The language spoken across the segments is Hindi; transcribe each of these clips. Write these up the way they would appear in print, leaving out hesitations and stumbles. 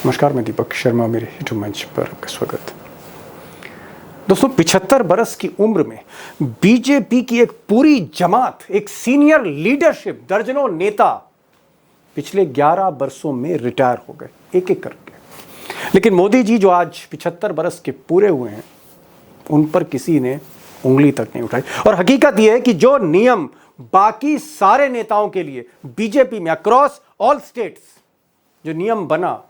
नमस्कार, मैं दीपक शर्मा, मेरे यूट्यूब मंच पर आपका स्वागत। दोस्तों, 75 बरस की उम्र में बीजेपी की एक पूरी जमात, एक सीनियर लीडरशिप, दर्जनों नेता पिछले 11 वर्षों में रिटायर हो गए, एक एक करके। लेकिन मोदी जी जो आज 75 बरस के पूरे हुए हैं, उन पर किसी ने उंगली तक नहीं उठाई। और हकीकत यह है कि जो नियम बाकी सारे नेताओं के लिए बीजेपी में अक्रॉस ऑल स्टेट्स जो नियम बना,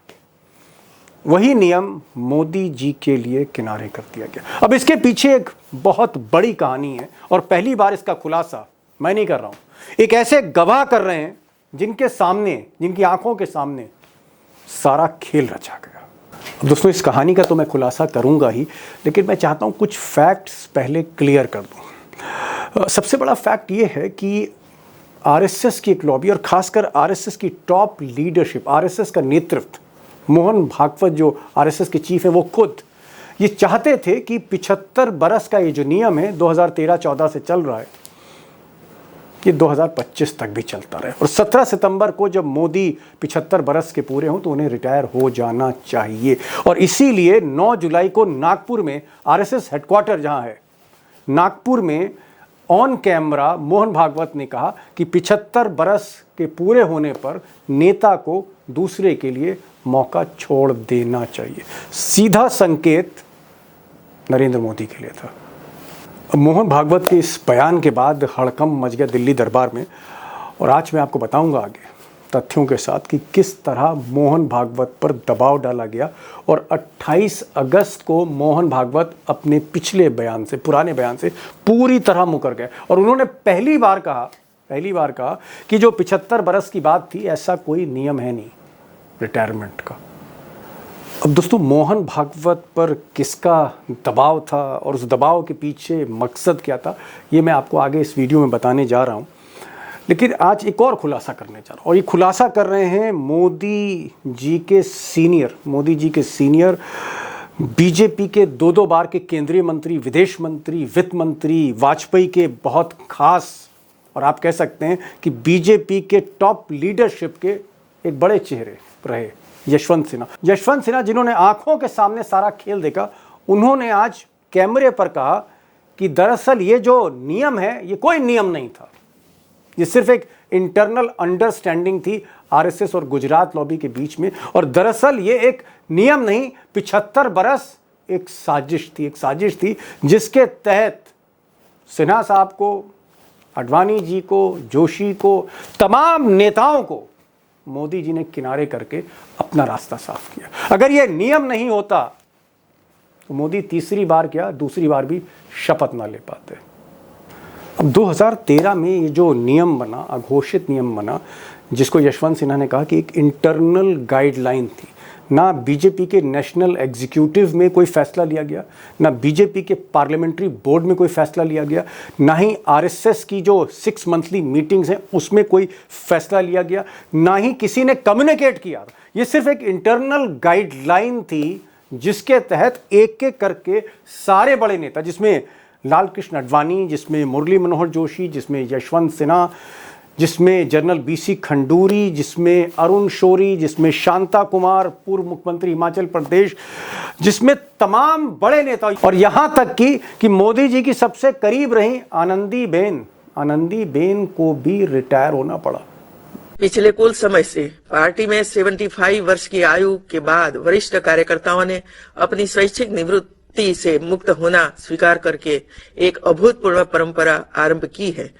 वही नियम मोदी जी के लिए किनारे कर दिया गया। अब इसके पीछे एक बहुत बड़ी कहानी है और पहली बार इसका खुलासा मैं नहीं कर रहा हूं, एक ऐसे गवाह कर रहे हैं जिनके सामने, जिनकी आंखों के सामने सारा खेल रचा गया। अब दोस्तों, इस कहानी का तो मैं खुलासा करूंगा ही, लेकिन मैं चाहता हूं कुछ फैक्ट्स पहले क्लियर कर दूं। सबसे बड़ा फैक्ट ये है कि आरएसएस की एक लॉबी, और खासकर आरएसएस की टॉप लीडरशिप, आरएसएस का नेतृत्व, मोहन भागवत जो आरएसएस के चीफ है, वो खुद ये चाहते थे कि 75 बरस का ये जो नियम है 2013-14 से चल रहा है, ये 2025 तक भी चलता रहे। और 17 सितंबर को जब मोदी 75 बरस के पूरे हों तो उन्हें रिटायर हो जाना चाहिए। और इसीलिए 9 जुलाई को नागपुर में आरएसएस हेडक्वार्टर जहां है, नागपुर में ऑन कैमरा मोहन भागवत ने कहा कि 75 बरस के पूरे होने पर नेता को दूसरे के लिए मौका छोड़ देना चाहिए। सीधा संकेत नरेंद्र मोदी के लिए था। मोहन भागवत के इस बयान के बाद हड़कंप मच गया दिल्ली दरबार में, और आज मैं आपको बताऊंगा आगे तथ्यों के साथ कि किस तरह मोहन भागवत पर दबाव डाला गया। और 28 अगस्त को मोहन भागवत अपने पिछले बयान से, पुराने बयान से पूरी तरह मुकर गए और उन्होंने पहली बार कहा कि जो 75 बरस की बात थी, ऐसा कोई नियम है नहीं रिटायरमेंट का। अब दोस्तों, मोहन भागवत पर किसका दबाव था और उस दबाव के पीछे मकसद क्या था, ये मैं आपको आगे इस वीडियो में बताने जा रहा हूँ। लेकिन आज एक और खुलासा करने जा रहा हूँ, और ये खुलासा कर रहे हैं मोदी जी के सीनियर बीजेपी के 2 बार के केंद्रीय मंत्री, विदेश मंत्री, वित्त मंत्री, वाजपेयी के बहुत खास, और आप कह सकते हैं कि बीजेपी के टॉप लीडरशिप के एक बड़े चेहरे रहे, यशवंत सिन्हा, जिन्होंने आंखों के सामने सारा खेल देखा। उन्होंने आज कैमरे पर कहा कि दरअसल ये जो नियम है, ये कोई नियम नहीं था, ये सिर्फ एक इंटरनल अंडरस्टैंडिंग थी आरएसएस और गुजरात लॉबी के बीच में, और दरअसल ये एक नियम नहीं, 75 बरस एक साजिश थी जिसके तहत सिन्हा साहब को, आडवाणी जी को, जोशी को, तमाम नेताओं को मोदी जी ने किनारे करके अपना रास्ता साफ किया। अगर यह नियम नहीं होता तो मोदी तीसरी बार क्या, दूसरी बार भी शपथ ना ले पाते। अब 2013 में ये जो नियम बना, अघोषित नियम बना, जिसको यशवंत सिन्हा ने कहा कि एक इंटरनल गाइडलाइन थी, ना बीजेपी के नेशनल एग्जीक्यूटिव में कोई फैसला लिया गया, ना बीजेपी के पार्लियामेंट्री बोर्ड में कोई फैसला लिया गया, ना ही आरएसएस की जो 6 मंथली मीटिंग्स हैं उसमें कोई फैसला लिया गया, ना ही किसी ने कम्युनिकेट किया। ये सिर्फ एक इंटरनल गाइडलाइन थी जिसके तहत एक एक करके सारे बड़े नेता, जिसमें लाल कृष्ण आडवाणी, जिसमें मुरली मनोहर जोशी, जिसमें यशवंत सिन्हा, जिसमें जनरल बीसी खंडूरी, जिसमें अरुण शौरी, जिसमें शांता कुमार, पूर्व मुख्यमंत्री हिमाचल प्रदेश, जिसमें तमाम बड़े नेता, और यहां तक कि मोदी जी की सबसे करीब रही आनंदीबेन को भी रिटायर होना पड़ा। पिछले कुछ समय से पार्टी में 75 वर्ष की आयु के बाद वरिष्ठ कार्यकर्ताओं ने अपनी स्वैच्छिक निवृत्ति से मुक्त होना स्वीकार करके एक अभूतपूर्व परंपरा आरंभ की है।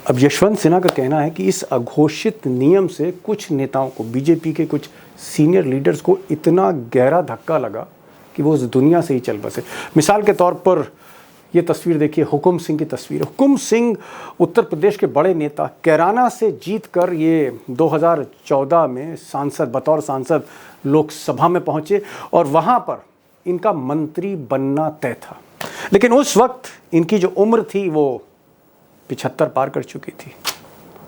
अब यशवंत सिन्हा का कहना है कि इस अघोषित नियम से कुछ नेताओं को, बीजेपी के कुछ सीनियर लीडर्स को इतना गहरा धक्का लगा कि वो उस दुनिया से ही चल बसे। मिसाल के तौर पर ये तस्वीर देखिए, हुकुम सिंह की तस्वीर। हुकुम सिंह उत्तर प्रदेश के बड़े नेता, कैराना से जीतकर ये 2014 में बतौर सांसद लोकसभा में पहुंचे और वहां पर इनका मंत्री बनना तय था। लेकिन उस वक्त इनकी जो उम्र थी वो 75 पार कर चुकी थी,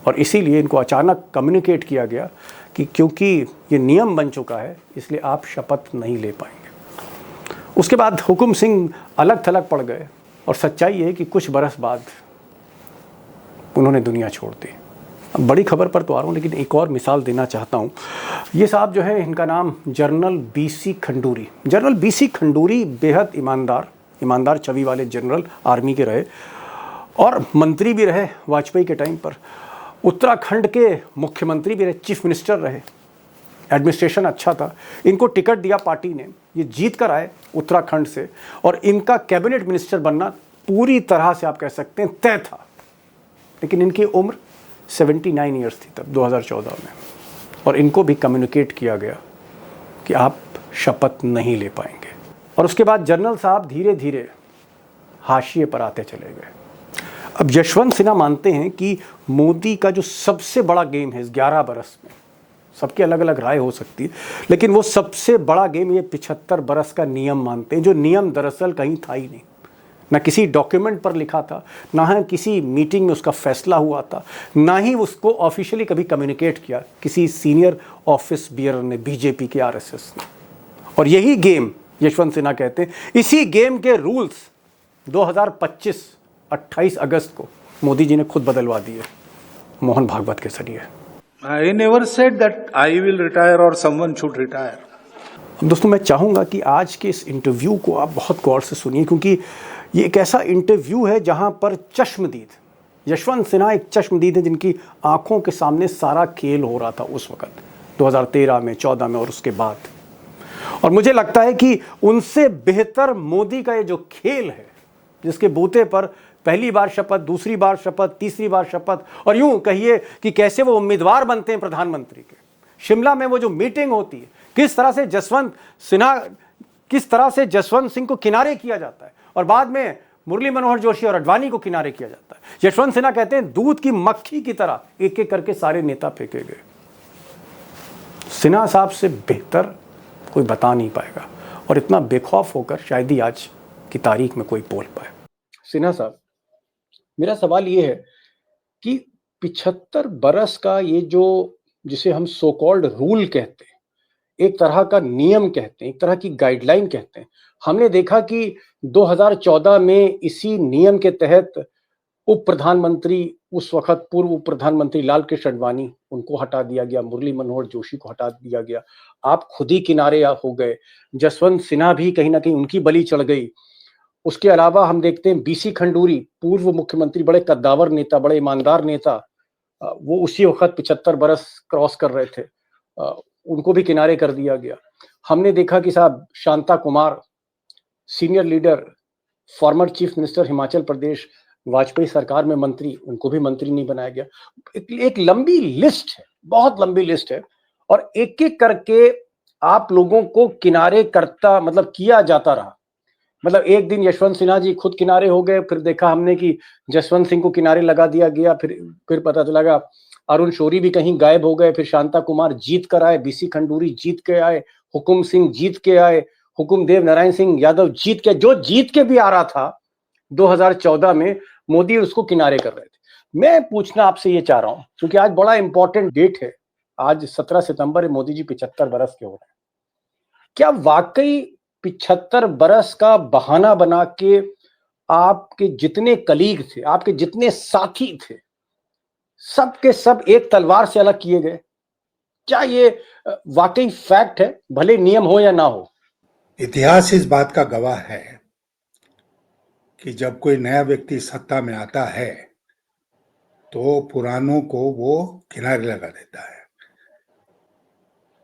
और इसीलिए इनको अचानक कम्युनिकेट किया गया कि क्योंकि ये नियम बन चुका है इसलिए आप शपथ नहीं ले पाएंगे। उसके बाद हुकुम सिंह अलग थलग पड़ गए, और सच्चाई है कि कुछ बरस बाद उन्होंने दुनिया छोड़ दी। बड़ी खबर पर तो आ रहा हूँ, लेकिन एक और मिसाल देना चाहता हूँ। ये साहब जो है, इनका नाम general BC Khanduri. General BC Khanduri बेहद ईमानदार छवि वाले जनरल आर्मी के रहे और मंत्री भी रहे वाजपेयी के टाइम पर। उत्तराखंड के मुख्यमंत्री भी रहे, चीफ मिनिस्टर रहे, एडमिनिस्ट्रेशन अच्छा था। इनको टिकट दिया पार्टी ने, ये जीत कर आए उत्तराखंड से और इनका कैबिनेट मिनिस्टर बनना पूरी तरह से आप कह सकते हैं तय था। लेकिन इनकी उम्र 79 ईयर्स थी तब 2014 में, और इनको भी कम्युनिकेट किया गया कि आप शपथ नहीं ले पाएंगे। और उसके बाद जनरल साहब धीरे धीरे हाशिए पर आते चले गए। अब यशवंत सिन्हा मानते हैं कि मोदी का जो सबसे बड़ा गेम है इस 11 बरस में, सबकी अलग अलग राय हो सकती है, लेकिन वो सबसे बड़ा गेम ये 75 बरस का नियम मानते हैं, जो नियम दरअसल कहीं था ही नहीं, ना किसी डॉक्यूमेंट पर लिखा था, ना ही किसी मीटिंग में उसका फैसला हुआ था, ना ही उसको ऑफिशियली कभी कम्युनिकेट किया किसी सीनियर ऑफिस बियर ने, बीजेपी के आरएसएस ने। और यही गेम यशवंत सिन्हा कहते हैं, इसी गेम के रूल्स 2025 28 अगस्त को मोदी जी ने खुद बदलवा दिए मोहन भागवत के जरिए। I never said that I will retire or someone should retire. अब दोस्तों, मैं चाहूँगा कि आज के इस इंटरव्यू को आप बहुत गौर से सुनिए, क्योंकि ये एक ऐसा इंटरव्यू है जहाँ पर चश्मदीद यशवंत सिन्हा एक चश्मदीद है, जिनकी आंखों के सामने सारा खेल हो रहा था उस वक्त 2013 में, 14 में और उसके बाद। और मुझे लगता है कि उनसे बेहतर मोदी का ये जो खेल है, जिसके बूते पर पहली बार शपथ, दूसरी बार शपथ, तीसरी बार शपथ, और यूं कहिए कि कैसे वो उम्मीदवार बनते हैं प्रधानमंत्री के। शिमला में वो जो मीटिंग होती है, किस तरह से जसवंत सिंह को किनारे किया जाता है और बाद में मुरली मनोहर जोशी और अडवाणी को किनारे किया जाता है। यशवंत सिन्हा कहते हैं दूध की मक्खी की तरह एक एक करके सारे नेता फेंके गए। सिन्हा साहब से बेहतर कोई बता नहीं पाएगा, और इतना बेखौफ होकर शायद ही आज की तारीख में कोई बोल पाए। सिन्हा साहब, मेरा सवाल ये है कि 75 बरस का ये जो, जिसे हम सो कॉल्ड रूल कहते हैं, एक तरह का नियम कहते हैं, एक तरह की गाइडलाइन कहते हैं, हमने देखा कि 2014 में इसी नियम के तहत उप प्रधानमंत्री, उस वक्त पूर्व उप प्रधानमंत्री लाल कृष्ण आडवाणी, उनको हटा दिया गया, मुरली मनोहर जोशी को हटा दिया गया, आप खुद ही किनारे हो गए, जसवंत सिन्हा भी कहीं ना कहीं उनकी बलि चढ़ गई। उसके अलावा हम देखते हैं बीसी खंडूरी, पूर्व मुख्यमंत्री, बड़े कद्दावर नेता, बड़े ईमानदार नेता, वो उसी वक्त 75 बरस क्रॉस कर रहे थे, उनको भी किनारे कर दिया गया। हमने देखा कि साहब Shanta Kumar, senior leader, former chief minister Himachal Pradesh, Vajpayee सरकार में मंत्री, उनको भी मंत्री नहीं बनाया गया। एक लंबी लिस्ट है, बहुत लंबी लिस्ट है, और एक एक करके आप लोगों को किनारे करता, मतलब किया जाता रहा। मतलब एक दिन यशवंत सिन्हा जी खुद किनारे हो गए, फिर देखा हमने कि जसवंत सिंह को किनारे लगा दिया गया, फिर पता चला अरुण शौरी भी कहीं गायब हो गए, फिर शांता कुमार जीत कर आए, बीसी खंडूरी जीत के आए, हुकुम सिंह जीत के आए, हुकुम देव नारायण सिंह यादव जीत के, जो जीत के भी आ रहा था 2014 में, मोदी उसको किनारे कर रहे थे। मैं पूछना आपसे ये चाह रहा हूं, क्योंकि आज बड़ा इंपॉर्टेंट डेट है, आज 17 सितंबर है, मोदी जी 75 बरस के हो रहे हैं। क्या वाकई 75 बरस का बहाना बना के आपके जितने कलीग थे, आपके जितने साथी थे, सब के सब एक तलवार से अलग किए गए? क्या ये वाकई फैक्ट है, भले नियम हो या ना हो? इतिहास इस बात का गवाह है कि जब कोई नया व्यक्ति सत्ता में आता है तो पुरानों को वो किनारे लगा देता है।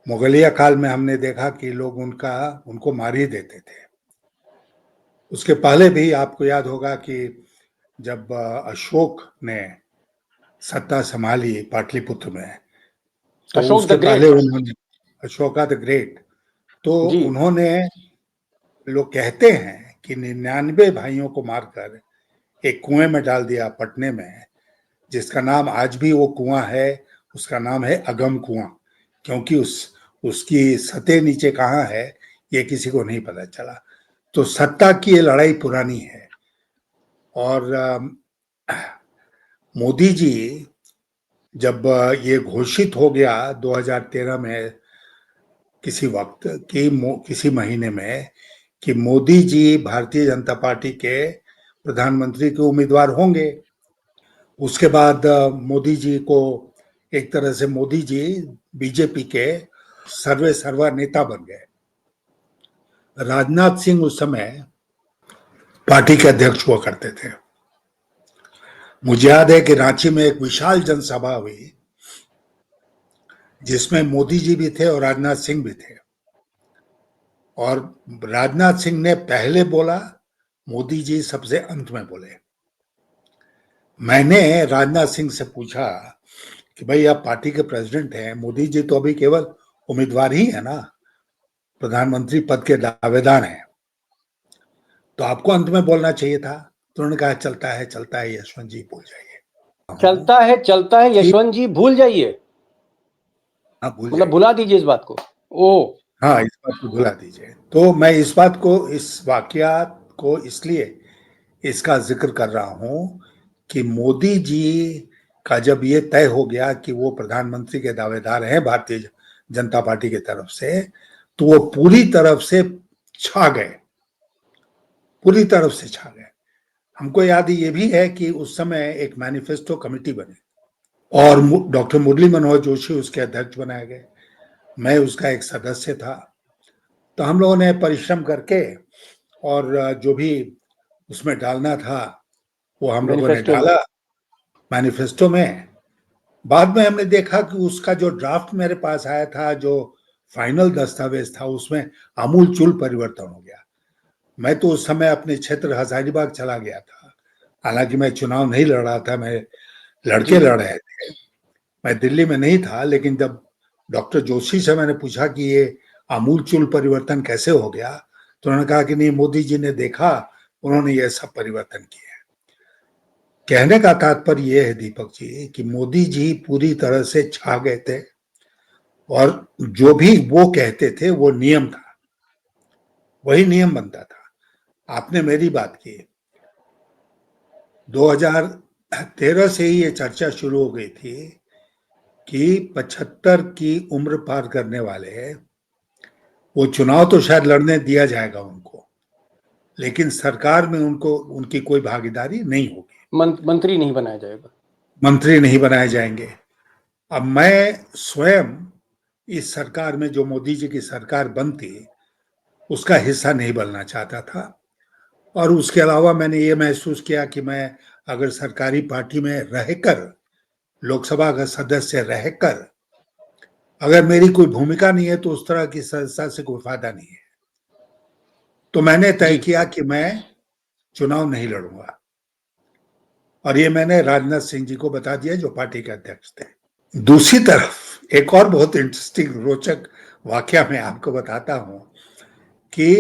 मुगलिया काल में हमने देखा कि लोग उनको मार ही देते थे। उसके पहले भी आपको याद होगा कि जब अशोक ने सत्ता संभाली पाटलिपुत्र में, तो अशोक उसके द ग्रेट, पहले उन्होंने, अशोका द ग्रेट, तो जी, उन्होंने, लोग कहते हैं कि 99 भाइयों को मारकर एक कुएं में डाल दिया पटने में, जिसका नाम आज भी वो कुआं है, उसका नाम है अगम कुआं, क्योंकि उसकी सतह नीचे कहाँ है ये किसी को नहीं पता चला। तो सत्ता की ये लड़ाई पुरानी है। और मोदी जी जब ये घोषित हो गया 2013 में किसी वक्त किसी महीने में कि मोदी जी भारतीय जनता पार्टी के प्रधानमंत्री के उम्मीदवार होंगे, उसके बाद मोदी जी को एक तरह से मोदी जी बीजेपी के सर्वे सर्वा नेता बन गए। राजनाथ सिंह उस समय पार्टी के अध्यक्ष हुआ करते थे। मुझे याद है कि रांची में एक विशाल जनसभा हुई जिसमें मोदी जी भी थे और राजनाथ सिंह भी थे। और राजनाथ सिंह ने पहले बोला, मोदी जी सबसे अंत में बोले। मैंने राजनाथ सिंह से पूछा कि भाई आप पार्टी के प्रेसिडेंट हैं, मोदी जी तो अभी केवल उम्मीदवार ही है ना, प्रधानमंत्री पद के दावेदार हैं, तो आपको अंत में बोलना चाहिए था। तो उन्होंने कहा चलता है यशवंत जी भूल जाइए। चलता है यशवंत जी भूल जाइए। हाँ भूल मतलब जाइए। भुला दीजिए इस बात को। ओ हाँ, इस बात को भुला दीजिए। तो मैं इस बात को, इस वाकयात को इसलिए इसका जिक्र कर रहा हूं कि मोदी जी का जब ये तय हो गया कि वो प्रधानमंत्री के दावेदार हैं भारतीय जनता पार्टी की तरफ से, तो वो पूरी तरफ से छा गए, पूरी तरफ से छा गए। हमको याद ये भी है कि उस समय एक मैनिफेस्टो कमेटी बनी और डॉक्टर मुरली मनोहर जोशी उसके अध्यक्ष बनाए गए। मैं उसका एक सदस्य था। तो हम लोगों ने परिश्रम करके और जो भी उसमें डालना था वो हम लोगों ने मैनिफेस्टो में। डाला मैनिफेस्टो में। बाद में हमने देखा कि उसका जो ड्राफ्ट मेरे पास आया था, जो फाइनल दस्तावेज था, उसमें आमूल चूल परिवर्तन हो गया। मैं तो उस समय अपने क्षेत्र हजारीबाग चला गया था। हालांकि मैं चुनाव नहीं लड़ रहा था, मैं लड़के लड़ रहे थे, मैं दिल्ली में नहीं था। लेकिन जब डॉक्टर जोशी से मैंने पूछा कि ये आमूल चूल परिवर्तन कैसे हो गया, तो उन्होंने कहा कि नहीं, मोदी जी ने देखा, उन्होंने ये सब परिवर्तन किए। कहने का तात्पर्य यह है दीपक जी कि मोदी जी पूरी तरह से छा गए थे और जो भी वो कहते थे वो नियम था, वही नियम बनता था। आपने मेरी बात की, 2013 से ही ये चर्चा शुरू हो गई थी कि 75 की उम्र पार करने वाले, वो चुनाव तो शायद लड़ने दिया जाएगा उनको, लेकिन सरकार में उनको, उनकी कोई भागीदारी नहीं होगी, मंत्री नहीं बनाया जाएगा, मंत्री नहीं बनाए जाएंगे। अब मैं स्वयं इस सरकार में, जो मोदी जी की सरकार बनती, उसका हिस्सा नहीं बनना चाहता था। और उसके अलावा मैंने ये महसूस किया कि मैं अगर सरकारी पार्टी में रहकर, लोकसभा का सदस्य रहकर, अगर मेरी कोई भूमिका नहीं है तो उस तरह की संस्था से कोई फायदा नहीं है। तो मैंने तय किया कि मैं चुनाव नहीं लड़ूंगा। और ये मैंने राजनाथ सिंह जी को बता दिया, जो पार्टी के अध्यक्ष थे। दूसरी तरफ एक और बहुत इंटरेस्टिंग, रोचक वाकया मैं आपको बताता हूं कि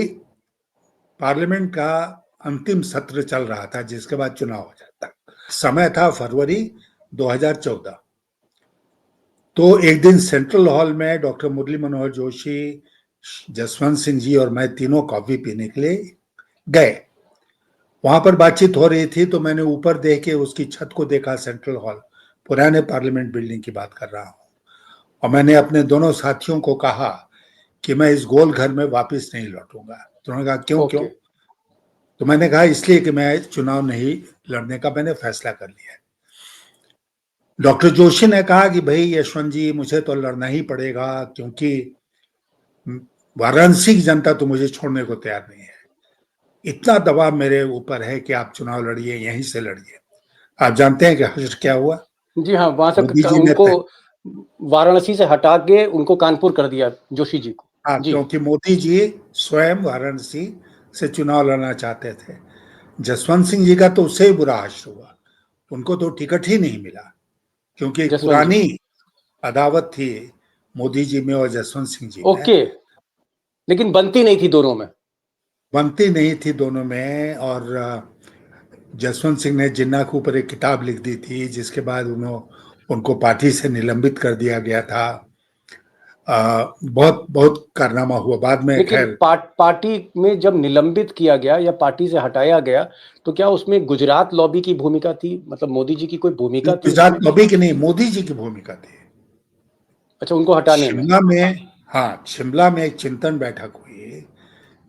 पार्लियामेंट का अंतिम सत्र चल रहा था, जिसके बाद चुनाव हो जाता। समय था फरवरी 2014। तो एक दिन सेंट्रल हॉल में डॉक्टर मुरली मनोहर जोशी, जसवंत सिंह जी और मैं तीनों कॉफी पीने के लिए गए। वहां पर बातचीत हो रही थी, तो मैंने ऊपर देख के उसकी छत को देखा, सेंट्रल हॉल, पुराने पार्लियामेंट बिल्डिंग की बात कर रहा हूं। और मैंने अपने दोनों साथियों को कहा कि मैं इस गोल घर में वापस नहीं लौटूंगा। तो उन्होंने कहा क्यों क्यों? तो मैंने कहा इसलिए कि मैं चुनाव नहीं लड़ने का मैंने फैसला कर लिया है। डॉक्टर जोशी ने कहा कि भाई यशवंत जी, मुझे तो लड़ना ही पड़ेगा, क्योंकि वाराणसी की जनता तो मुझे छोड़ने को तैयार नहीं है। इतना दबाव मेरे ऊपर है कि आप चुनाव लड़िए, यहीं से लड़िए। आप जानते हैं कि हश्र क्या हुआ? जी हाँ, वहां मोदी से जी ने उनको वाराणसी से हटा के उनको कानपुर कर दिया, जोशी जी को। हाँ, क्योंकि मोदी जी स्वयं वाराणसी से चुनाव लड़ना चाहते थे। जसवंत सिंह जी का तो उससे ही बुरा हश्र हुआ, उनको तो टिकट ही नहीं मिला, क्योंकि एक पुरानी अदावत थी मोदी जी में और जसवंत सिंह जी में। लेकिन बनती नहीं थी दोनों में, बनती नहीं थी दोनों में। और जसवंत सिंह ने जिन्ना के ऊपर एक किताब लिख दी थी, जिसके बाद उनको पार्टी से निलंबित कर दिया गया था। बहुत बहुत कारनामा हुआ बाद में। लेकिन खैर, पार्टी में जब निलंबित किया गया या पार्टी से हटाया गया, तो क्या उसमें गुजरात लॉबी की भूमिका थी? मतलब मोदी जी की कोई भूमिका थी गुजरात उसमें? लॉबी की नहीं, मोदी जी की भूमिका थी। अच्छा, उनको हटाने में। शिमला में, हाँ, शिमला में एक चिंतन बैठक हुई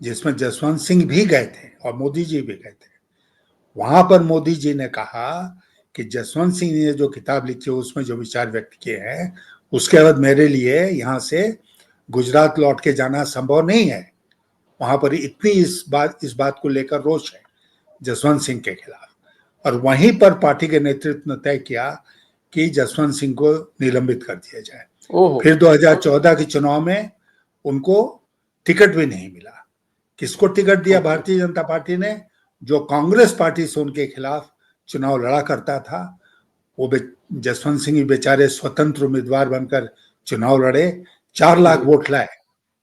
जिसमें जसवंत सिंह भी गए थे और मोदी जी भी गए थे। वहां पर मोदी जी ने कहा कि जसवंत सिंह ने जो किताब लिखी है उसमें जो विचार व्यक्त किए हैं उसके बाद मेरे लिए यहाँ से गुजरात लौट के जाना संभव नहीं है। वहां पर इतनी इस बात को लेकर रोष है जसवंत सिंह के खिलाफ, और वहीं पर पार्टी के नेतृत्व ने तय किया कि जसवंत सिंह को निलंबित कर दिया जाए। फिर 2014 के चुनाव में उनको टिकट भी नहीं मिला। किसको टिकट दिया? भारतीय जनता पार्टी ने, जो कांग्रेस पार्टी से उनके खिलाफ चुनाव लड़ा करता था। वो जसवंत सिंह बेचारे स्वतंत्र उम्मीदवार बनकर चुनाव लड़े, 4 लाख वोट लाए,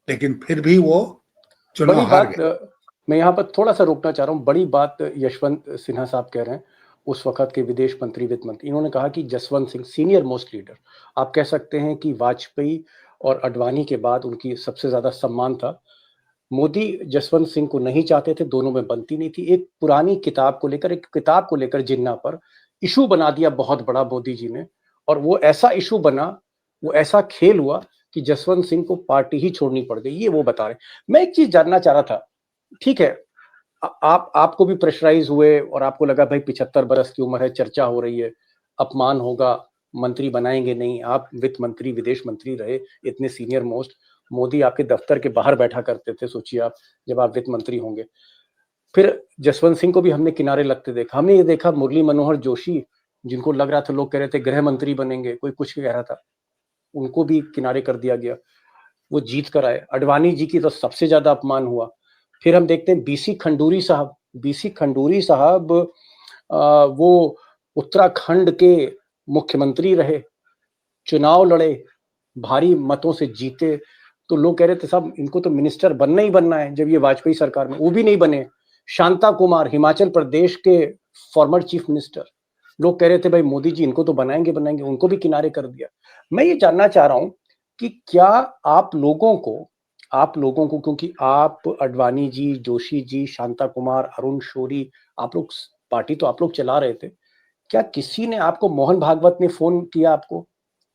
लेकिन फिर भी वो चुनाव हार गए। मैं यहाँ पर थोड़ा सा रोकना चाह रहा हूँ। बड़ी बात यशवंत सिन्हा साहब कह रहे हैं, उस वक्त के विदेश मंत्री, वित्त मंत्री। इन्होंने कहा कि Jaswant Singh senior most leader, आप कह सकते हैं कि वाजपेयी और अडवाणी के बाद उनकी सबसे ज्यादा सम्मान था। मोदी जसवंत सिंह को नहीं चाहते थे, दोनों में बनती नहीं थी। एक पुरानी किताब को लेकर जिन्ना पर इशू बना दिया बहुत बड़ा मोदी जी ने, और वो ऐसा इशू बना, वो ऐसा खेल हुआ कि जसवंत सिंह को पार्टी ही छोड़नी पड़ गई। ये वो बता रहे। मैं एक चीज जानना चाह रहा था, ठीक है, आपको भी प्रेशराइज हुए और आपको लगा भाई 75 बरस की उम्र है, चर्चा हो रही है, अपमान होगा, मंत्री बनाएंगे नहीं। आप वित्त मंत्री, विदेश मंत्री रहे, इतने सीनियर मोस्ट। मोदी आपके दफ्तर के बाहर बैठा करते थे, सोचिए आप जब आप वित्त मंत्री होंगे। फिर जसवंत सिंह को भी हमने किनारे लगते देखा। हमने ये देखा मुरली मनोहर जोशी, जिनको लग रहा था, लोग कह रहे थे गृह मंत्री बनेंगे, कोई कुछ कह रहा था, उनको भी किनारे कर दिया गया। वो जीत कर आए। अडवाणी जी की तो सबसे ज्यादा अपमान हुआ। फिर हम देखते हैं बीसी खंडूरी साहब वो उत्तराखंड के मुख्यमंत्री रहे, चुनाव लड़े, भारी मतों से जीते। तो लोग कह रहे थे साहब इनको तो मिनिस्टर बनना ही बनना है, जब ये वाजपेयी सरकार में, वो भी नहीं बने। शांता कुमार, हिमाचल प्रदेश के फॉर्मर चीफ मिनिस्टर, लोग कह रहे थे भाई मोदी जी इनको तो बनाएंगे, उनको भी किनारे कर दिया। मैं ये जानना चाह रहा हूं कि क्या आप लोगों को, क्योंकि आप अडवाणी जी, जोशी जी, शांता कुमार, अरुण शौरी, आप लोग पार्टी तो आप लोग चला रहे थे, क्या किसी ने आपको, मोहन भागवत ने फोन किया आपको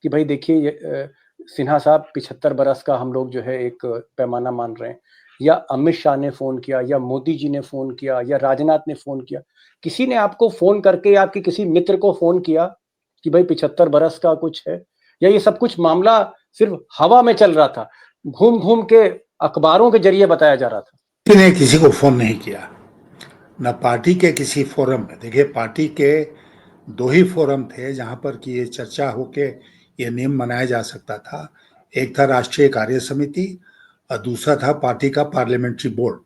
कि भाई देखिए सिन्हा साहब 75 बरस का हम लोग जो है एक पैमाना मान रहे हैं, या अमित शाह ने फोन किया, या मोदी जी ने फोन किया, या राजनाथ ने फोन किया, किसी ने आपको फोन करके आपके किसी मित्र को फोन किया कि भाई 75 बरस का कुछ है, या ये सब कुछ मामला सिर्फ हवा में चल रहा था, घूम घूम के अखबारों के जरिए बताया जा रहा था? किसी को फोन नहीं किया, न पार्टी के किसी फोरम में। देखिए, पार्टी के 2 ही फोरम थे जहां पर कि ये चर्चा होके ये नियम बनाया जा सकता था। एक था राष्ट्रीय कार्य समिति और दूसरा था पार्टी का पार्लियामेंट्री बोर्ड,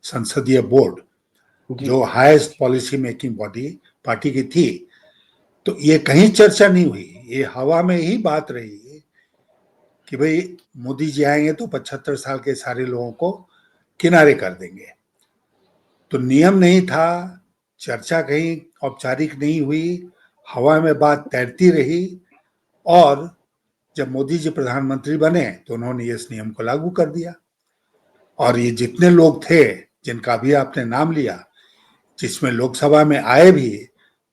संसदीय बोर्ड, जो highest policy making body party की थी। तो ये कहीं चर्चा नहीं हुई, ये हवा में ही बात रही कि भाई मोदी जी आएंगे तो 75 साल के सारे लोगों को किनारे कर देंगे। तो नियम नहीं था, चर्चा कहीं औपचारिक नहीं हुई, हवा में बात तैरती रही। और जब मोदी जी प्रधानमंत्री बने तो उन्होंने इस नियम को लागू कर दिया। और ये जितने लोग थे जिनका भी आपने नाम लिया, जिसमें लोकसभा में आए भी,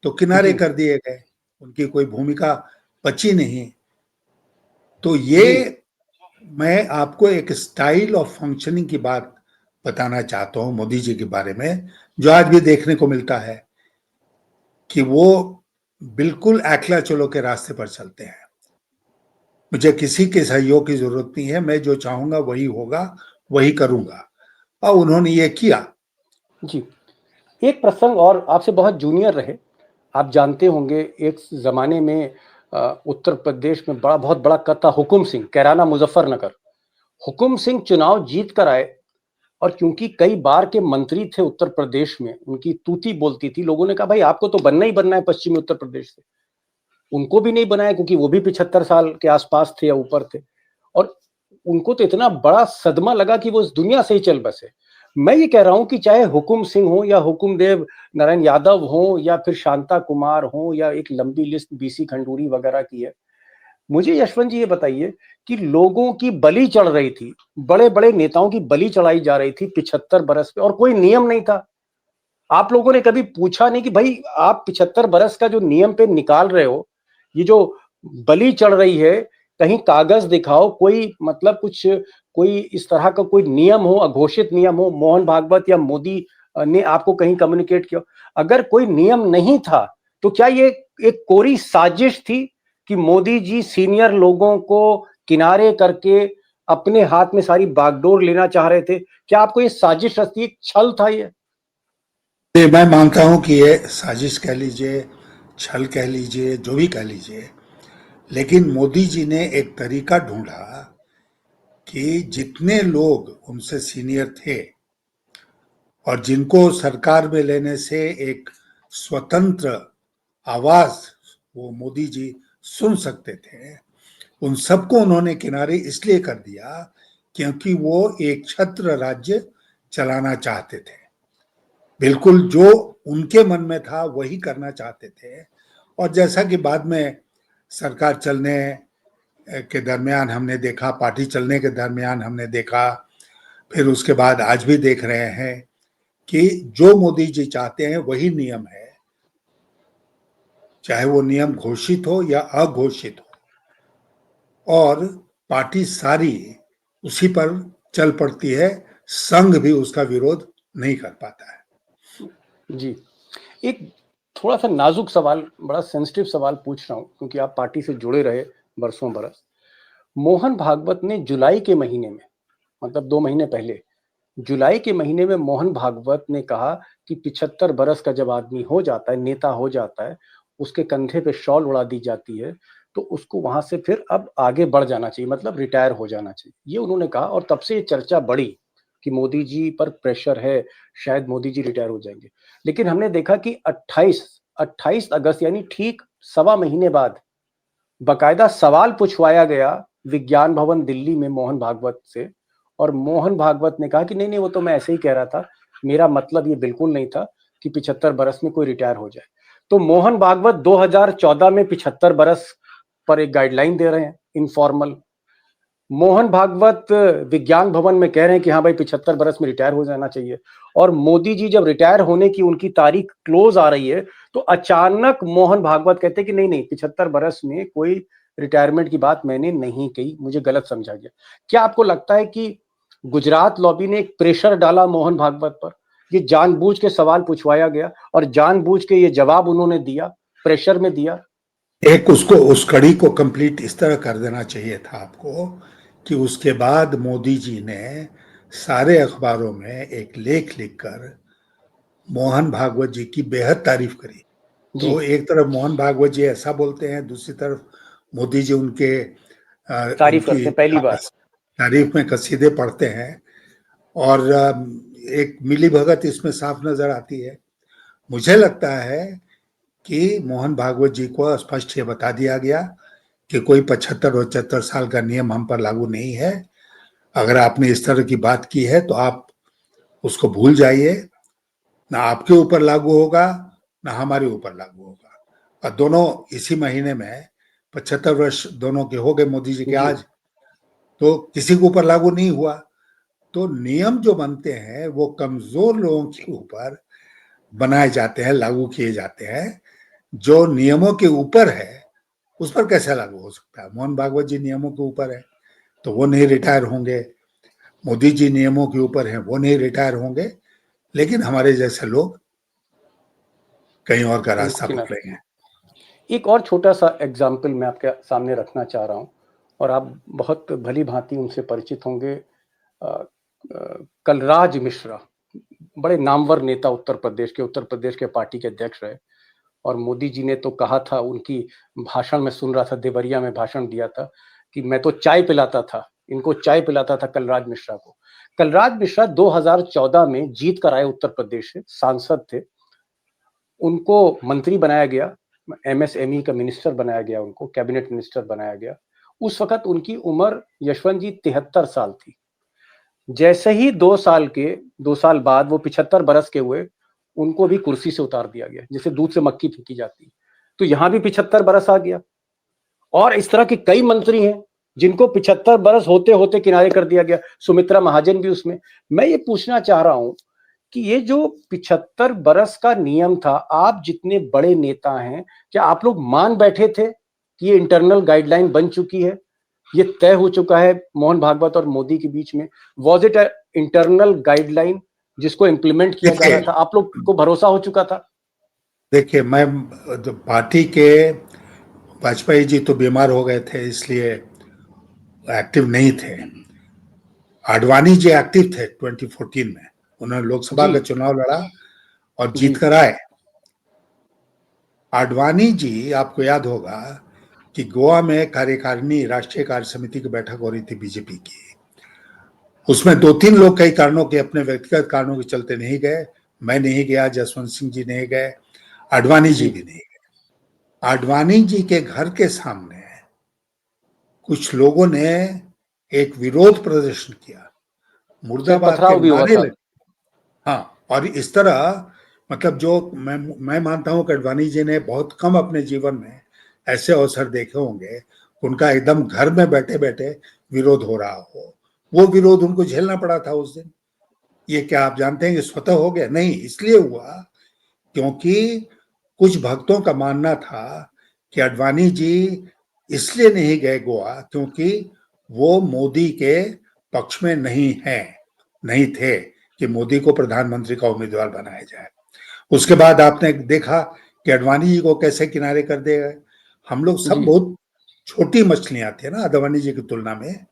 तो किनारे कर दिए गए, उनकी कोई भूमिका बची नहीं। तो ये मैं आपको एक स्टाइल ऑफ फंक्शनिंग की बात बताना चाहता हूं मोदी जी के बारे में, जो आज भी देखने को मिलता है कि वो बिल्कुल एकला चलो के रास्ते पर चलते हैं। मुझे किसी के सहयोग की जरूरत नहीं है, मैं जो चाहूंगा वही होगा, वही करूंगा, और उन्होंने ये किया। जी, एक प्रसंग और, आपसे बहुत जूनियर रहे, आप जानते होंगे एक जमाने में उत्तर प्रदेश में बहुत बड़ा कथा, हुकुम सिंह, कैराना मुजफ्फरनगर। हुकुम सिंह चुनाव जीत कर आए, और क्योंकि कई बार के मंत्री थे उत्तर प्रदेश में, उनकी तूती बोलती थी, लोगों ने कहा भाई आपको तो बनना ही बनना है पश्चिमी उत्तर प्रदेश से। उनको भी नहीं बनाया क्योंकि वो भी 75 साल के आसपास थे या ऊपर थे, और उनको तो इतना बड़ा सदमा लगा कि वो इस दुनिया से ही चल बसे। मैं ये कह रहा हूं कि चाहे हुकुम सिंह हो, या हुकुमदेव नारायण यादव हो, या फिर शांता कुमार हो, या एक लंबी लिस्ट बीसी खंडूरी वगैरह की है, मुझे यशवंत जी ये बताइए कि लोगों की बलि चढ़ रही थी, बड़े बड़े नेताओं की बलि चढ़ाई जा रही थी 75 बरस पे, और कोई नियम नहीं था। आप लोगों ने कभी पूछा नहीं कि भाई आप 75 बरस का जो नियम पे निकाल रहे हो, ये जो बलि चढ़ रही है, कहीं कागज दिखाओ, कोई मतलब कुछ, कोई इस तरह का कोई नियम हो, अघोषित नियम हो, मोहन भागवत या मोदी ने आपको कहीं कम्युनिकेट किया? अगर कोई नियम नहीं था तो क्या ये एक कोरी साजिश थी कि मोदी जी सीनियर लोगों को किनारे करके अपने हाथ में सारी बागडोर लेना चाह रहे थे? क्या आपको ये साजिश लगती है, छल था ये? मैं मानता हूं कि ये साजिश कह लीजिए, छल कह लीजिए, जो भी कह लीजिए, लेकिन मोदी जी ने एक तरीका ढूंढा कि जितने लोग उनसे सीनियर थे और जिनको सरकार में लेने से एक स्वतंत्र आवाज वो मोदी जी सुन सकते थे, उन सबको उन्होंने किनारे इसलिए कर दिया क्योंकि वो एक छत्र राज्य चलाना चाहते थे। बिल्कुल जो उनके मन में था वही करना चाहते थे। और जैसा कि बाद में सरकार चलने के दरमियान हमने देखा, पार्टी चलने के दरमियान हमने देखा, फिर उसके बाद आज भी देख रहे हैं कि जो मोदी जी चाहते हैं वही नियम है, चाहे वो नियम घोषित हो या अघोषित हो, और पार्टी सारी उसी पर चल पड़ती है, संघ भी उसका विरोध नहीं कर पाता है। जी, एक थोड़ा सा नाजुक सवाल, बड़ा सेंसिटिव सवाल पूछ रहा हूं क्योंकि आप पार्टी से जुड़े रहे बरसों बरस। मोहन भागवत ने जुलाई के महीने में, मतलब 2 महीने पहले, जुलाई के महीने में मोहन भागवत ने कहा कि 75 बरस का जब आदमी हो जाता है, नेता हो जाता है, उसके कंधे पे शॉल उड़ा दी जाती है, तो उसको वहां से फिर अब आगे बढ़ जाना चाहिए, मतलब रिटायर हो जाना चाहिए, ये उन्होंने कहा। और तब से ये चर्चा बढ़ी कि मोदी जी पर प्रेशर है, शायद मोदी जी रिटायर हो जाएंगे। लेकिन हमने देखा कि 28 अगस्त यानी ठीक 1.25 महीने बाद बकायदा सवाल पूछवाया गया विज्ञान भवन दिल्ली में मोहन भागवत से, और मोहन भागवत ने कहा कि नहीं नहीं, वो तो मैं ऐसे ही कह रहा था, मेरा मतलब ये बिल्कुल नहीं था कि 75 बरस में कोई रिटायर हो जाए। तो मोहन भागवत 2014 में 75 बरस पर एक गाइडलाइन दे रहे हैं इनफॉर्मल। मोहन भागवत विज्ञान भवन में कह रहे हैं कि हाँ भाई 75 बरस में रिटायर हो जाना चाहिए, और मोदी जी जब रिटायर होने की उनकी तारीख क्लोज आ रही है तो अचानक मोहन भागवत कहते हैं कि नहीं नहीं, 75 बरस में कोई रिटायरमेंट की बात मैंने नहीं कही, मुझे गलत समझा गया। क्या आपको लगता है कि गुजरात लॉबी ने एक प्रेशर डाला मोहन भागवत पर, ये जानबूझ के सवाल पूछवाया गया और जानबूझ के ये जवाब उन्होंने दिया, प्रेशर में दिया? एक उसको उस कड़ी को कंप्लीट इस तरह कर देना चाहिए था आपको कि उसके बाद मोदी जी ने सारे अखबारों में एक लेख लिखकर मोहन भागवत जी की बेहद तारीफ करी। तो एक तरफ मोहन भागवत जी ऐसा बोलते हैं, दूसरी तरफ मोदी जी उनके तारीफ करते उनकी हैं पहली बार। तारीफ में कसीदे पढ़ते हैं, और एक मिली भगत इसमें साफ नजर आती है। मुझे लगता है कि मोहन भागवत जी को स्पष्ट ये बता दिया गया कि कोई 75 साल का नियम हम पर लागू नहीं है। अगर आपने इस तरह की बात की है तो आप उसको भूल जाइए, ना आपके ऊपर लागू होगा ना हमारे ऊपर लागू होगा। और दोनों इसी महीने में 75 वर्ष दोनों के हो गए मोदी जी के आज, तो किसी के ऊपर लागू नहीं हुआ। तो नियम जो बनते हैं वो कमजोर लोगों के ऊपर बनाए जाते हैं, लागू किए जाते हैं। जो नियमों के ऊपर है उस पर कैसे लागू हो सकता है? मोहन भागवत जी नियमों के ऊपर है तो वो नहीं रिटायर होंगे, मोदी जी नियमों के ऊपर हैं वो नहीं रिटायर होंगे, लेकिन हमारे जैसे लोग कहीं और का रास्ता पकड़ेंगे। एक और छोटा सा एग्जाम्पल मैं आपके सामने रखना चाह रहा हूं, और आप बहुत भली भांति उनसे परिचित होंगे। कलराज मिश्रा, बड़े नामवर नेता उत्तर प्रदेश के पार्टी के अध्यक्ष रहे, और मोदी जी ने तो कहा था, उनकी भाषण में सुन रहा था, देवरिया में भाषण दिया था कि मैं तो चाय पिलाता था, इनको चाय पिलाता था कलराज मिश्रा को। कलराज मिश्रा 2014 में जीत कर आए उत्तर प्रदेश से, सांसद थे, उनको मंत्री बनाया गया, एमएसएमई का मिनिस्टर बनाया गया, उनको कैबिनेट मिनिस्टर बनाया गया। उस वक्त उनकी उम्र यशवंत जी 73 साल थी। जैसे ही 2 साल बाद वो 75 बरस के हुए, उनको भी कुर्सी से उतार दिया गया, जैसे दूध से मक्खी फेंकी जाती है। तो यहां भी 75 बरस आ गया। और इस तरह के कई मंत्री हैं जिनको 75 बरस होते होते किनारे कर दिया गया, सुमित्रा महाजन भी उसमें। मैं ये पूछना चाह रहा हूं कि ये जो 75 बरस का नियम था, आप जितने बड़े नेता हैं, क्या आप लोग मान बैठे थे कि ये इंटरनल गाइडलाइन बन चुकी है, ये तय हो चुका है मोहन भागवत और मोदी के बीच में? वॉज इट इंटरनल गाइडलाइन जिसको इंप्लीमेंट किया जा रहा था? आप लोग को भरोसा हो चुका था? देखिए, मैं पार्टी के वाजपेयी जी तो बीमार हो गए थे, इसलिए एक्टिव नहीं थे। आडवाणी जी एक्टिव थे 2014 में। उन्होंने लोकसभा जी का चुनाव लड़ा और जीत जी कर आए। आडवाणी जी, आपको याद होगा कि गोवा में कार्यकारिणी राष्ट्रीय कार्य समिति की बैठक हो रही थी बीजेपी की। उसमें 2-3 लोग कई कारणों के, अपने व्यक्तिगत कारणों के चलते नहीं गए। मैं नहीं गया, जसवंत सिंह जी नहीं गए, आडवाणी जी जी भी नहीं गए। आडवाणी जी के घर के सामने कुछ लोगों ने एक विरोध प्रदर्शन किया, शायद मुर्दाबाद के पथराव भी हुआ नारे था। लगे। हाँ, और इस तरह, मतलब जो मैं मानता हूं कि आडवाणी जी ने बहुत कम अपने जीवन में ऐसे अवसर देखे होंगे, उनका एकदम घर में बैठे बैठे विरोध हो रहा हो। वो विरोध उनको झेलना पड़ा था उस दिन। ये क्या आप जानते हैं कि स्वतः हो गया? नहीं, इसलिए हुआ क्योंकि कुछ भक्तों का मानना था कि आडवाणी जी इसलिए नहीं गए गोवा क्योंकि वो मोदी के पक्ष में नहीं थे कि मोदी को प्रधानमंत्री का उम्मीदवार बनाया जाए। उसके बाद आपने देखा कि आडवाणी जी को कैसे किनारे कर दिया गया। हम लोग सब जी बहुत छोटी मछलियां थे ना आडवाणी जी की तुलना में।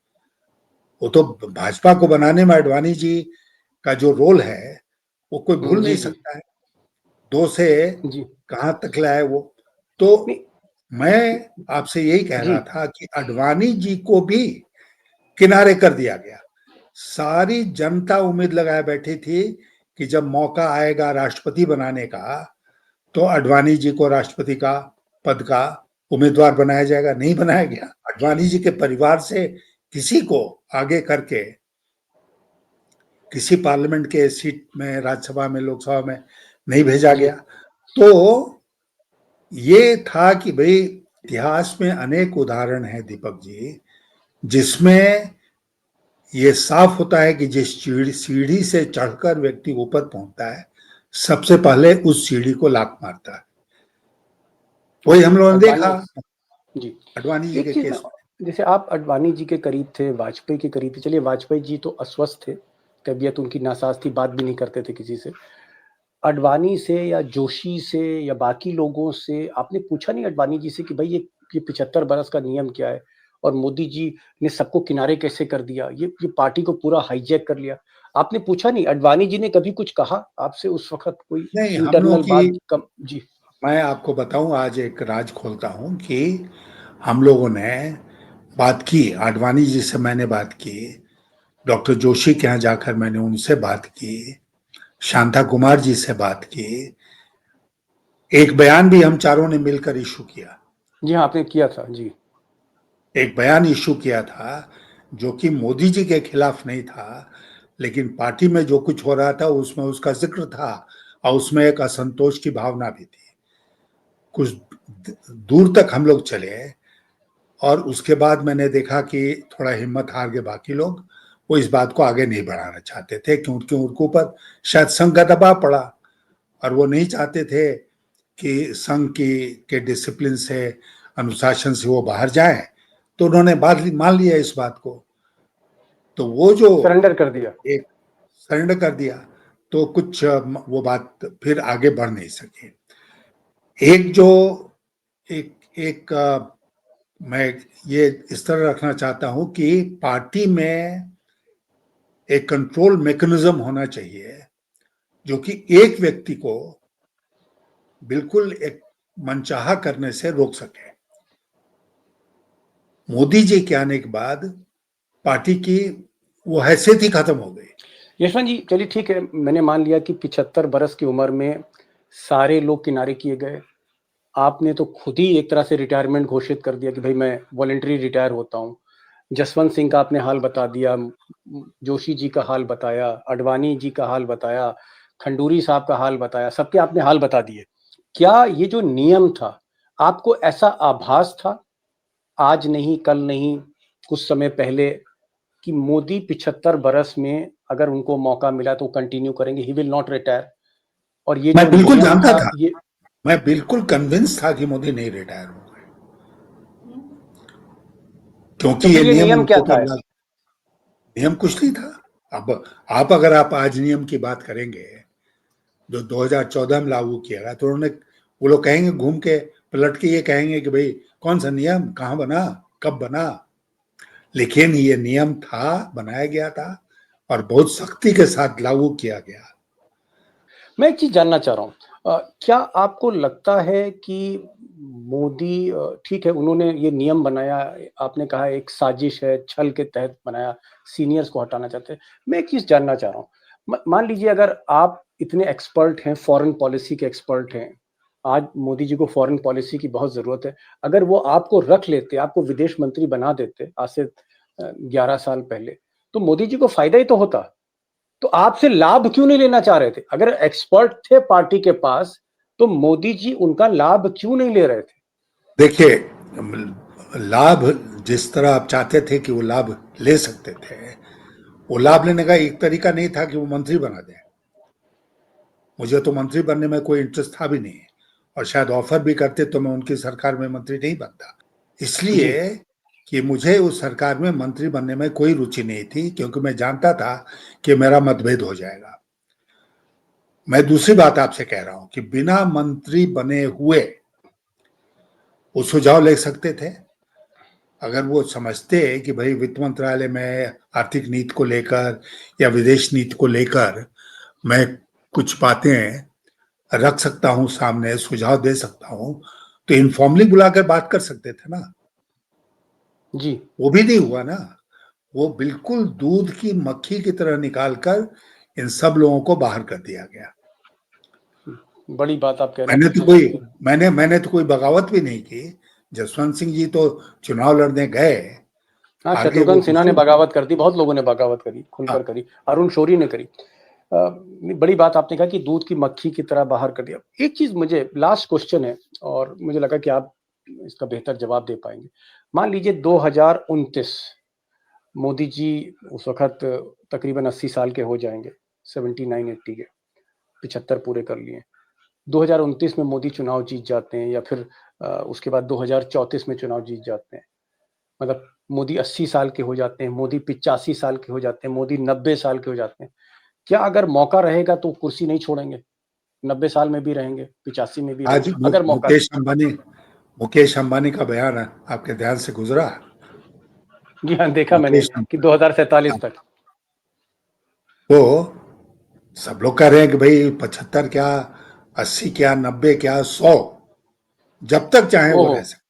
वो तो भाजपा को बनाने में आडवाणी जी का जो रोल है वो कोई भूल नहीं जी जी सकता है। 2 से जी कहां तक लाए वो। तो नहीं मैं आपसे यही कह जी रहा था कि आडवाणी जी को भी किनारे कर दिया गया। सारी जनता उम्मीद लगाए बैठी थी कि जब मौका आएगा राष्ट्रपति बनाने का तो आडवाणी जी को राष्ट्रपति का पद का उम्मीदवार बनाया जाएगा। नहीं बनाया गया। आडवाणी जी के परिवार से किसी को आगे करके किसी पार्लियामेंट के सीट में, राज्यसभा में, लोकसभा में नहीं भेजा जी गया। तो ये था कि भाई इतिहास में अनेक उदाहरण हैं दीपक जी, जिसमें ये साफ होता है कि जिस सीढ़ी से चढ़कर व्यक्ति ऊपर पहुंचता है, सबसे पहले उस सीढ़ी को लात मारता है। वही हम लोगों ने देखा अडवाणी जी आडवाणी जी एक के चीज में, केस में। जैसे आप अडवाणी जी के करीब थे, वाजपेयी के करीब थे। चलिए वाजपेयी जी तो अस्वस्थ थे, तबीयत उनकी नासाज थी, बात भी नहीं करते थे किसी से। अडवाणी से या जोशी से या बाकी लोगों से आपने पूछा नहीं अडवाणी जी से कि भाई ये 75 बरस का नियम क्या है, और मोदी जी ने सबको किनारे कैसे कर दिया, ये पार्टी को पूरा हाईजैक कर लिया? आपने पूछा नहीं? अडवाणी जी ने कभी कुछ कहा आपसे उस वक्त, कोई नहीं, हम लोगों इंटरनल की, बात कम? जी मैं आपको बताऊं, आज एक राज खोलता हूं कि हम लोगों ने बात की, आडवाणी जी से मैंने बात की, डॉक्टर जोशी के यहाँ जाकर मैंने उनसे बात की, शांता कुमार जी से बात की। एक बयान भी हम चारों ने मिलकर इशू किया। जी हाँ, आपने किया था जी। एक बयान इशू किया था जो कि मोदी जी के खिलाफ नहीं था, लेकिन पार्टी में जो कुछ हो रहा था उसमें उसका जिक्र था और उसमें एक असंतोष की भावना भी थी। कुछ दूर तक हम लोग चले और उसके बाद मैंने देखा कि थोड़ा हिम्मत हार गए बाकी लोग। वो इस बात को आगे नहीं बढ़ाना चाहते थे क्योंकि उनके ऊपर शायद संघ का दबाव पड़ा और वो नहीं चाहते थे कि संघ की के डिसिप्लिन से, अनुशासन से वो बाहर जाएं। तो उन्होंने मान लिया इस बात को। तो वो जो सरेंडर कर दिया। एक सरेंडर कर दिया, तो कुछ वो बात फिर आगे बढ़ नहीं सकी। एक जो एक एक मैं ये इस तरह रखना चाहता हूं कि पार्टी में एक कंट्रोल मैकेनिज्म होना चाहिए जो कि एक व्यक्ति को बिल्कुल एक मनचाहा करने से रोक सके। मोदी जी के आने के बाद पार्टी की वो हैसियत ही खत्म हो गई। यशवंत जी चलिए ठीक है, मैंने मान लिया कि 75 बरस की उम्र में सारे लोग किनारे किए गए। आपने तो खुद ही एक तरह से रिटायरमेंट घोषित कर दिया कि भाई मैं वॉलंटरी रिटायर होता हूँ। जसवंत सिंह का आपने हाल बता दिया, जोशी जी का हाल बताया, अडवाणी जी का हाल बताया, खंडूरी साहब का हाल बताया, सबके आपने हाल बता दिए। क्या ये जो नियम था, आपको ऐसा आभास था, आज नहीं, कल नहीं, कुछ समय पहले, कि मोदी 75 बरस में अगर उनको मौका मिला तो कंटिन्यू करेंगे, ही विल नॉट रिटायर? और ये मैं जो बिल्कुल नियम जानता था था, ये, मैं बिल्कुल कन्विंस था कि मोदी नहीं रिटायर होंगे तो क्योंकि ये फिर ये नियम नियम उनके क्या था? ऊपर लागू। नियम कुछ नहीं था। अब अगर आप आज नियम की बात करेंगे जो 2014 में लागू किया गया, तो वो लोग कहेंगे घूम के पलट के, ये कहेंगे कि भाई कौन सा नियम, कहाँ बना, कब बना। लेकिन ये नियम था, बनाया गया था और बहुत सख्ती के साथ लागू किया गया। मैं एक चीज जानना चाह रहा हूँ, क्या आपको लगता है कि मोदी, ठीक है उन्होंने ये नियम बनाया, आपने कहा एक साजिश है, छल के तहत बनाया, सीनियर्स को हटाना चाहते हैं। मैं एक चीज जानना चाह रहा हूँ, मान लीजिए अगर आप इतने एक्सपर्ट हैं, फॉरेन पॉलिसी के एक्सपर्ट हैं, आज मोदी जी को फॉरेन पॉलिसी की बहुत जरूरत है, अगर वो आपको रख लेते, आपको विदेश मंत्री बना देते आज से 11 साल पहले, तो मोदी जी को फायदा ही तो होता। तो आपसे लाभ क्यों नहीं लेना चाह रहे थे? अगर एक्सपर्ट थे पार्टी के पास, तो मोदी जी उनका लाभ क्यों नहीं ले रहे थे? देखिए, लाभ जिस तरह आप चाहते थे कि वो लाभ ले सकते थे, वो लाभ लेने का एक तरीका नहीं था कि वो मंत्री बना दें। मुझे तो मंत्री बनने में कोई इंटरेस्ट था भी नहीं, और शायद ऑफर भी करते तो मैं उनकी सरकार में मंत्री नहीं बनता। इसलिए कि मुझे उस सरकार में मंत्री बनने में कोई रुचि नहीं थी, क्योंकि मैं जानता था कि मेरा मतभेद हो जाएगा। मैं दूसरी बात आपसे कह रहा हूं कि बिना मंत्री बने हुए वो सुझाव ले सकते थे। अगर वो समझते कि भाई वित्त मंत्रालय में आर्थिक नीति को लेकर या विदेश नीति को लेकर मैं कुछ बातें रख सकता हूं सामने, सुझाव दे सकता हूं, तो इनफॉर्मली बुलाकर बात कर सकते थे ना। जी, वो भी नहीं हुआ ना। वो बिल्कुल दूध की मक्खी की तरह निकालकर इन सब लोगों को बाहर कर दिया गया। बड़ी बात आप कह रहे मैंने हैं। तो कोई मैंने तो कोई बगावत भी नहीं की। जसवंत सिंह जी तो चुनाव लड़ने गए, हाँ, आगे वो शत्रुघ्न सिन्हा ने दूसरी। बगावत कर दी, बहुत लोगों ने बगावत करी, खुलकर हाँ, करी, अरुण शौरी ने करी। बड़ी बात आपने कहा कि दूध की मक्खी की तरह बाहर कर दिया। एक चीज मुझे, लास्ट क्वेश्चन है और मुझे लगा कि आप इसका बेहतर जवाब दे पाएंगे। मान लीजिए 2029 मोदी जी उस वक्त तकरीबन 80 साल के हो जाएंगे, 79-80 के, 75 पूरे कर लिए। 2029 में मोदी चुनाव जीत जाते हैं, या फिर उसके बाद 2034 में चुनाव जीत जाते हैं, मतलब मोदी 80 साल के हो जाते हैं, मोदी 85 साल के हो जाते हैं, मोदी 90 साल के हो जाते हैं। क्या अगर मौका रहेगा तो कुर्सी नहीं छोड़ेंगे? 90 साल में भी रहेंगे, 85 में भी आज रहेंगे, अगर मौका मुकेश अंबानी का बयान आपके ध्यान से गुजरा? जी हाँ, देखा मैंने मुकेश कि अंबानी, 2047 तक। तो सब लोग कह रहे हैं कि भाई 75 क्या, 80 क्या, 90 क्या, 100, जब तक चाहे वो ओहो, रह सकते।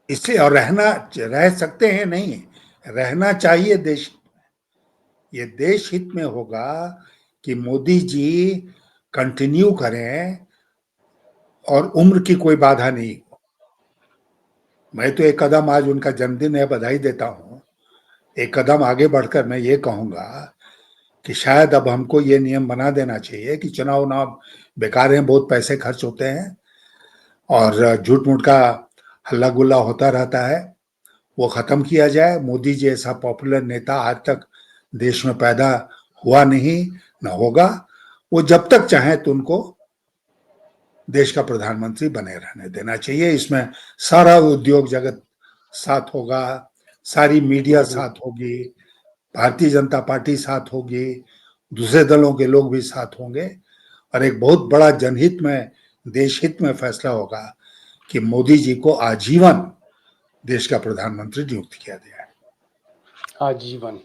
इसलिए, और रह सकते हैं नहीं, रहना चाहिए देश। ये देश हित में होगा कि मोदी जी कंटिन्यू करें और उम्र की कोई बाधा नहीं हो। मैं तो एक कदम, आज उनका जन्मदिन है, बधाई देता हूं, एक कदम आगे बढ़कर मैं ये कहूंगा कि शायद अब हमको ये नियम बना देना चाहिए कि चुनाव ना बेकार हैं, बहुत पैसे खर्च होते हैं और झूठ मूठ का हल्ला गुल्ला होता रहता है, वो खत्म किया जाए। मोदी जी ऐसा पॉपुलर नेता आज तक देश में पैदा हुआ नहीं, न होगा। वो जब तक चाहे तो उनको देश का प्रधानमंत्री बने रहने देना चाहिए। इसमें सारा उद्योग जगत साथ होगा, सारी मीडिया साथ होगी, भारतीय जनता पार्टी साथ होगी, दूसरे दलों के लोग भी साथ होंगे, और एक बहुत बड़ा जनहित में, देश हित में फैसला होगा कि मोदी जी को आजीवन देश का प्रधानमंत्री नियुक्त किया गया है। आजीवन।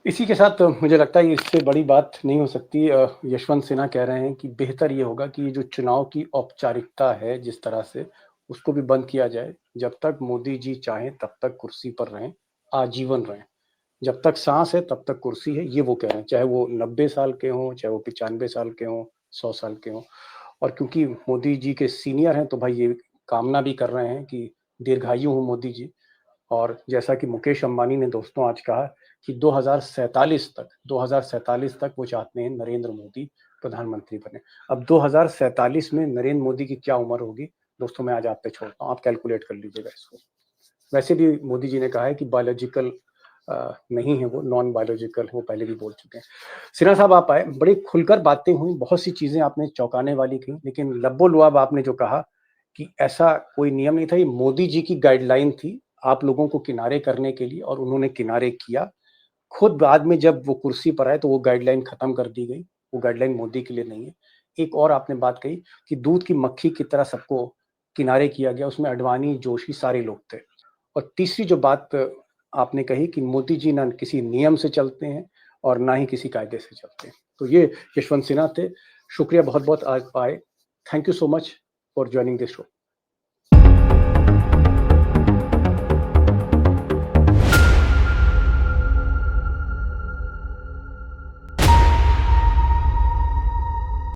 इसी के साथ मुझे लगता है इससे बड़ी बात नहीं हो सकती। यशवंत सिन्हा कह रहे हैं कि बेहतर ये होगा कि ये जो चुनाव की औपचारिकता है जिस तरह से, उसको भी बंद किया जाए। जब तक मोदी जी चाहें तब तक कुर्सी पर रहें, आजीवन रहें। जब तक सांस है तब तक कुर्सी है, ये वो कह रहे हैं, चाहे वो 90 साल के हों, चाहे वो 95 साल के हों, 100 साल के हों। और क्योंकि मोदी जी के सीनियर हैं तो भाई ये कामना भी कर रहे हैं कि दीर्घायु हो मोदी जी। और जैसा कि मुकेश अंबानी ने दोस्तों आज कहा कि 2047 तक वो चाहते हैं नरेंद्र मोदी प्रधानमंत्री बने। अब 2047 में नरेंद्र मोदी की क्या उम्र होगी दोस्तों, मैं आज आप पे छोड़ता हूँ, आप कैलकुलेट कर लीजिएगा इसको। वैसे भी मोदी जी ने कहा है कि बायोलॉजिकल नहीं है, वो नॉन बायोलॉजिकल, वो पहले भी बोल चुके हैं। सिन्हा साहब आप आए, बड़ी खुलकर बातें हुई, बहुत सी चीजें आपने चौंकाने वाली की, लेकिन लब्बो लुआब आपने जो कहा कि ऐसा कोई नियम नहीं था, ये मोदी जी की गाइडलाइन थी आप लोगों को किनारे करने के लिए, और उन्होंने किनारे किया। खुद बाद में जब वो कुर्सी पर आए तो वो गाइडलाइन खत्म कर दी गई, वो गाइडलाइन मोदी के लिए नहीं है। एक और आपने बात कही कि दूध की मक्खी की तरह सबको किनारे किया गया, उसमें अडवाणी, जोशी सारे लोग थे। और तीसरी जो बात आपने कही कि मोदी जी ना किसी नियम से चलते हैं और ना ही किसी कायदे से चलते हैं। तो ये यशवंत सिन्हा थे। शुक्रिया बहुत बहुत आज आए। Thank you so much for joining this show.